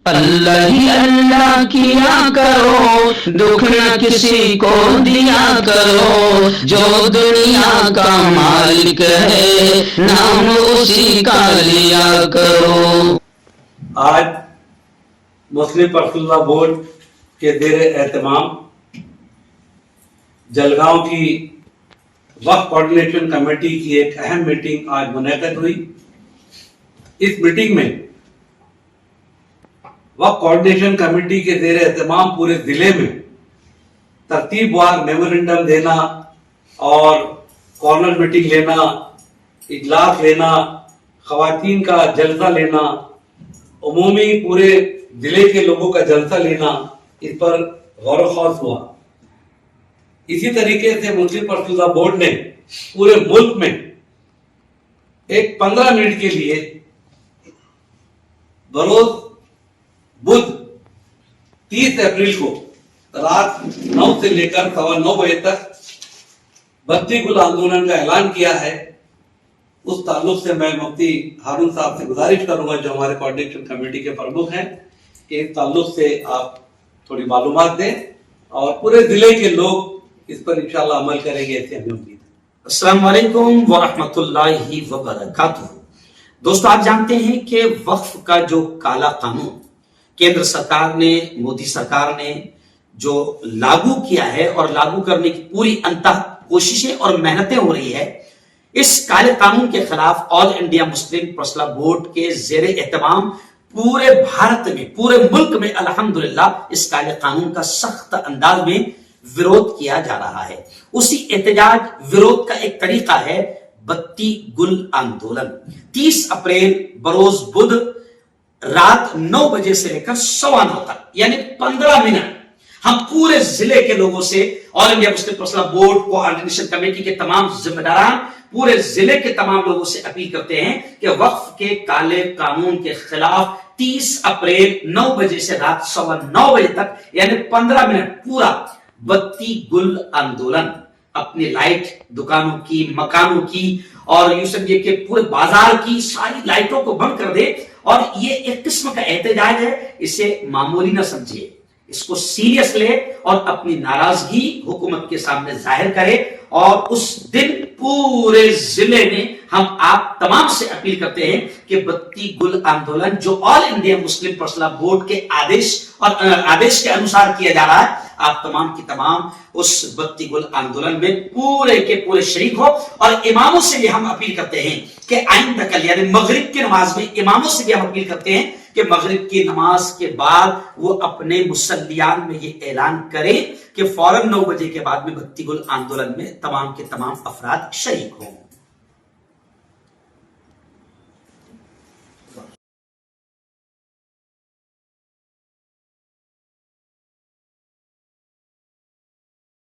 अल्लाह ही अल्लाह किया करो, दुख न किसी को दिया करो, जो दुनिया का मालिक है नाम उसी का लिया करो। आज मुस्लिम पर्सनल लॉ बोर्ड के ज़ेर एहतमाम जलगांव की वक्फ कोऑर्डिनेशन कमेटी की एक अहम मीटिंग आज मुनक़िद हुई। इस मीटिंग में वक्फ कोऑर्डिनेशन कमेटी के ज़ेर एहतमाम पूरे जिले में तरतीबवार मेमोरेंडम देना और कॉर्नर मीटिंग लेना, इजलास लेना, खवातीन का जलसा लेना, उमूमी पूरे जिले के लोगों का जलसा लेना, इस पर गौर व खुश हुआ। इसी तरीके से मुस्लिम पर्सनल लॉ बोर्ड ने पूरे मुल्क में एक 15 मिनट के लिए बरोज बुध 30 अप्रैल को रात 9 से लेकर 9:15 बजे तक बत्ती गुल आंदोलन का ऐलान किया है। उस ताल्लुक से मैं मुफ्ती हारून साहब से गुजारिश करूंगा, जो हमारे कोऑर्डिनेशन कमेटी के प्रमुख हैं, कि इस ताल्लुक से आप थोड़ी मालूमात दें और पूरे जिले के लोग इस पर इंशाल्लाह अमल करेंगे, ऐसी हमें उम्मीद है। अस्सलाम वालेकुम व रहमतुल्लाहि व बरकातुहू। दोस्तों, आप जानते हैं कि वक्फ का जो काला कानून केंद्र सरकार ने, मोदी सरकार ने जो लागू किया है और लागू करने की पूरी अंतः कोशिशें और मेहनतें हो रही है, इस काले कानून के खिलाफ all India Muslim personal law board के जेर एहतमाम पूरे भारत में, पूरे मुल्क में अल्हम्दुलिल्लाह इस काले कानून का सख्त अंदाज में विरोध किया जा रहा है। उसी एहतजाज विरोध का एक तरीका है बत्ती गुल आंदोलन। 30 अप्रैल बरोज बुध रात 9 बजे से लेकर 9:15 तक, यानी 15 मिनट हम पूरे जिले के लोगों से, all India Muslim personal law board coordination committee के तमाम जिम्मेदारान, पूरे जिले के तमाम लोगों से अपील करते हैं कि वक्फ के काले कानून के खिलाफ 30 अप्रैल 9 बजे से रात 9:15 बजे तक, यानी 15 मिनट पूरा बत्ती गुल आंदोलन, अपनी लाइट दुकानों की, मकानों की और यूं समझिए कि पूरे बाजार की सारी लाइटों को बंद कर दे। और ये एक किस्म का एहतजाज है, इसे मामूली ना समझिए, इसको सीरियस ले और अपनी नाराजगी हुकूमत के सामने जाहिर करे। और उस दिन पूरे जिले में हम आप तमाम से अपील करते हैं कि बत्ती गुल आंदोलन जो all India Muslim personal law board के आदेश के अनुसार किया जा रहा है, आप तमाम की तमाम उस बत्ती गुल आंदोलन में पूरे के पूरे शरीक हो। और इमामों से भी हम अपील करते हैं कि आइंदा कल यानी मगरिब की नमाज में इमामों से भी हम अपील करते हैं कि मगरिब की नमाज के बाद वो अपने मुसल्लियान में ये ऐलान करें कि फौरन 9 बजे के बाद में बत्ती गुल आंदोलन में तमाम के तमाम अफराद शरीक हों।